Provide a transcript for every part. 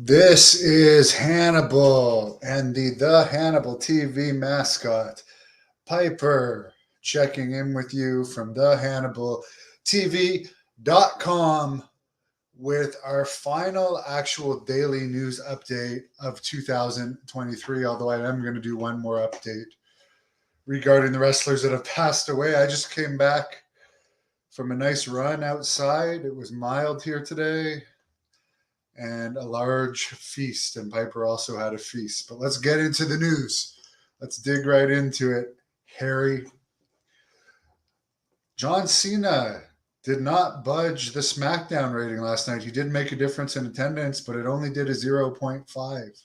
This is Hannibal and the Hannibal TV mascot, Piper, checking in with you from thehannibaltv.com with our final actual daily news update of 2023. Although I am going to do one more update regarding the wrestlers that have passed away. I just came back from a nice run outside. It was mild here today and a large feast. And Piper also had a feast. But let's get into the news. Let's dig right into it. Harry. John Cena did not budge the Smackdown rating last night. He did make a difference in attendance, but it only did a 0.5,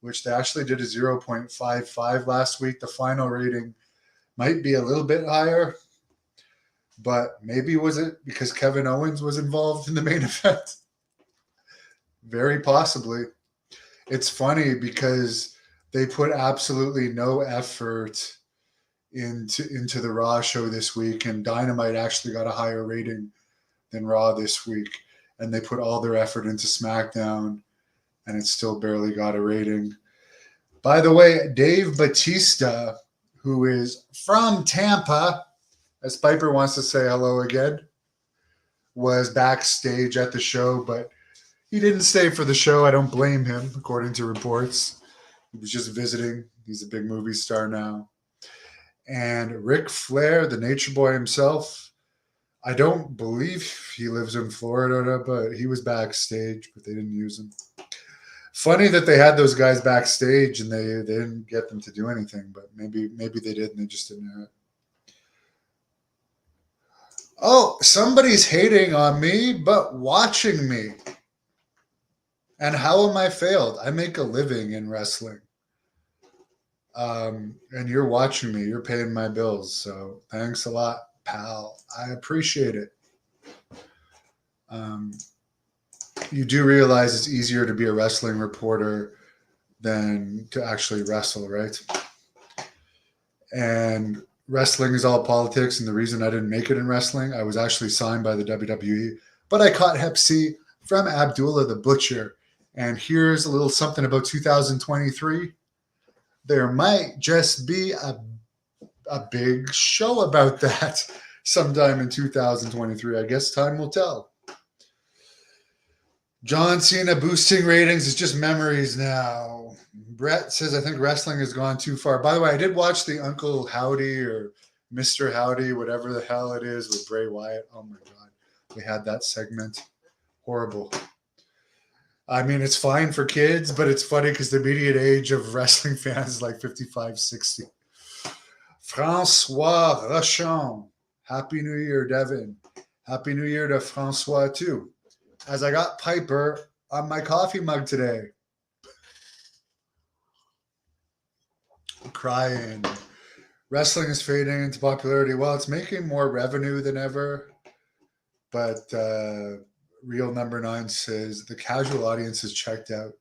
which they actually did a 0.55 last week. The final rating might be a little bit higher, but maybe was it because Kevin Owens was involved in the main event? Very possibly. It's funny because they put absolutely no effort into the Raw show this week, and Dynamite actually got a higher rating than Raw this week, and they put all their effort into SmackDown, and it still barely got a rating. By the way, Dave Batista, who is from Tampa, as Piper wants to say hello again, was backstage at the show, but he didn't stay for the show. I don't blame him, according to reports. He was just visiting. He's a big movie star now. And Ric Flair, the Nature Boy himself, I don't believe he lives in Florida, but he was backstage, but they didn't use him. Funny that they had those guys backstage and they didn't get them to do anything, but maybe they did and they just didn't know it. Oh, somebody's hating on me, but watching me. And how am I failed? I make a living in wrestling. And you're watching me. You're paying my bills. So thanks a lot, pal. I appreciate it. You do realize it's easier to be a wrestling reporter than to actually wrestle, right? And wrestling is all politics. And the reason I didn't make it in wrestling, I was actually signed by the WWE, but I caught Hep C from Abdullah the Butcher. And here's a little something about 2023. There might just be a big show about that sometime in 2023. I guess time will tell. John Cena boosting ratings is just memories now. Brett says, I think wrestling has gone too far. By the way, I did watch the Uncle Howdy or Mr. Howdy, whatever the hell it is, with Bray Wyatt. Oh my God. We had that segment. Horrible. I mean, it's fine for kids, but it's funny because the median age of wrestling fans is like 55, 60. Francois Rochon. Happy New Year, Devin. Happy New Year to Francois, too. As I got Piper on my coffee mug today. I'm crying. Wrestling is fading into popularity. Well, it's making more revenue than ever, but Real Number 9 says the casual audience is checked out.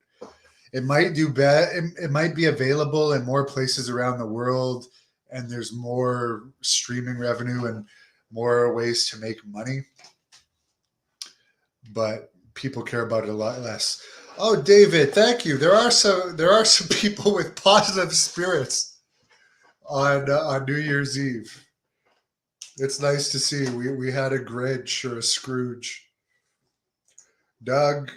It might do bad. It might be available in more places around the world, and there's more streaming revenue and more ways to make money. But people care about it a lot less. Oh, David, thank you. There are some people with positive spirits on New Year's Eve. It's nice to see. We had a Grinch or a Scrooge. Doug.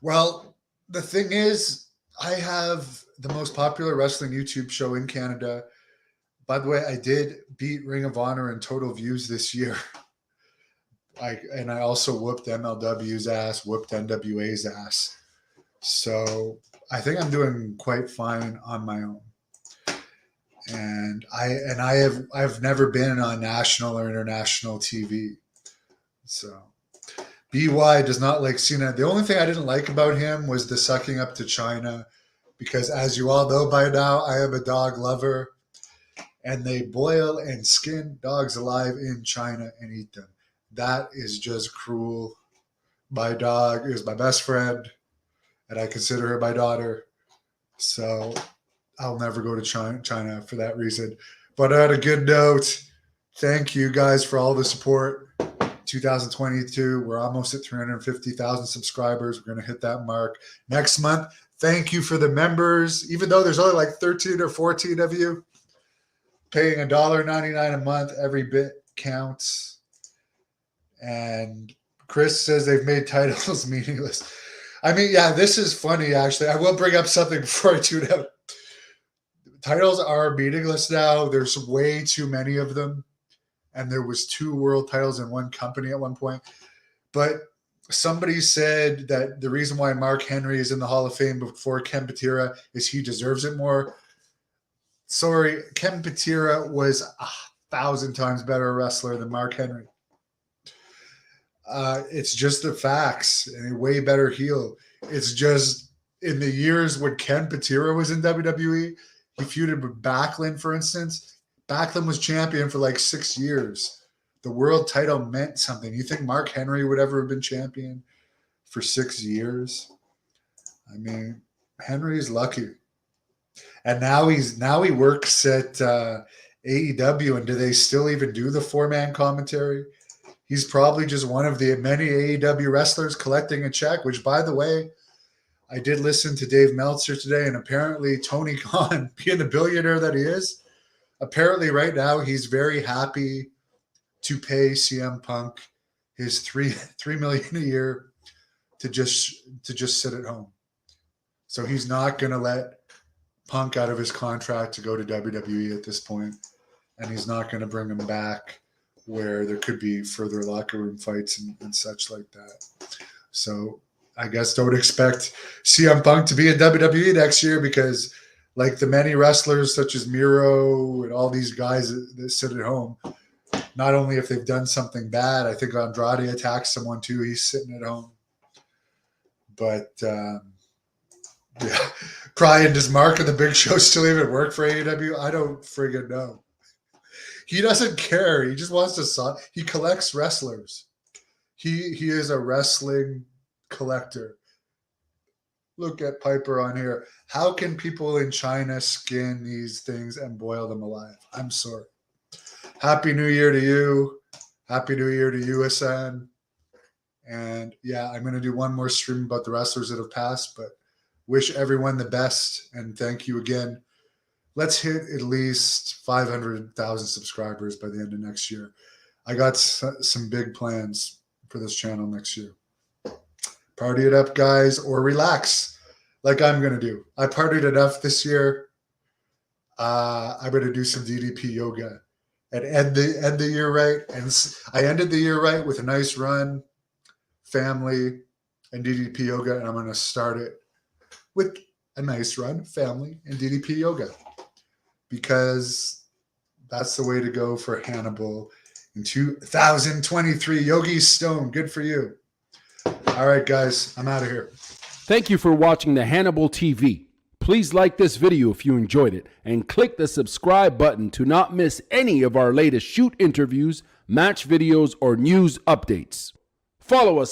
Well, the thing is, I have the most popular wrestling YouTube show in Canada. By the way, I did beat Ring of Honor in total views this year. I also whooped MLW's ass, whooped NWA's ass. So I think I'm doing quite fine on my own. And I've never been on national or international TV. So BY does not like Cena. The only thing I didn't like about him was the sucking up to China, because as you all know by now, I am a dog lover, and they boil and skin dogs alive in China and eat them. That is just cruel. My dog is my best friend, and I consider her my daughter. So I'll never go to China for that reason. But on a good note, thank you guys for all the support. 2022. We're almost at 350,000 subscribers. We're going to hit that mark next month. Thank you for the members. Even though there's only like 13 or 14 of you, paying $1.99 a month, every bit counts. And Chris says they've made titles meaningless. I mean, yeah, this is funny, actually. I will bring up something before I tune out. Titles are meaningless now. There's way too many of them. And there was 2 world titles in one company at one point. But somebody said that the reason why Mark Henry is in the Hall of Fame before Ken Patera is he deserves it more. Sorry, Ken Patera was 1,000 times better wrestler than Mark Henry. It's just the facts, and a way better heel. It's just in the years when Ken Patera was in WWE, he feuded with Backlund, for instance. Backlund was champion for like 6 years. The world title meant something. You think Mark Henry would ever have been champion for 6 years? I mean, Henry's lucky. And now he works at AEW, and do they still even do the 4-man commentary? He's probably just one of the many AEW wrestlers collecting a check, which, by the way, I did listen to Dave Meltzer today, and apparently Tony Khan, being the billionaire that he is, apparently right now he's very happy to pay CM Punk his $3 million a year to just sit at home. So he's not going to let Punk out of his contract to go to WWE at this point, and he's not going to bring him back where there could be further locker room fights and such like that. So I guess don't expect CM Punk to be in WWE next year, because like the many wrestlers such as Miro and all these guys that sit at home, not only if they've done something bad, I think Andrade attacked someone too. He's sitting at home. But yeah, Brian, does Mark and the Big Show still even work for AEW? I don't friggin' know. He doesn't care. He just wants to he collects wrestlers. He is a wrestling collector. Look at Piper on here. How can people in China skin these things and boil them alive? I'm sorry. Happy New Year to you. Happy New Year to you, Hassan. And yeah, I'm going to do one more stream about the wrestlers that have passed, but wish everyone the best. And thank you again. Let's hit at least 500,000 subscribers by the end of next year. I got some big plans for this channel next year. Party it up, guys, or relax like I'm going to do. I partied enough this year. I'm going to do some DDP yoga and end the year right. And I ended the year right with a nice run, family, and DDP yoga. And I'm going to start it with a nice run, family, and DDP yoga, because that's the way to go for Hannibal in 2023. Yogi Stone, good for you. All right, guys, I'm out of here. Thank you for watching the Hannibal TV. Please like this video if you enjoyed it, and click the subscribe button to not miss any of our latest shoot interviews, match videos, or news updates. Follow us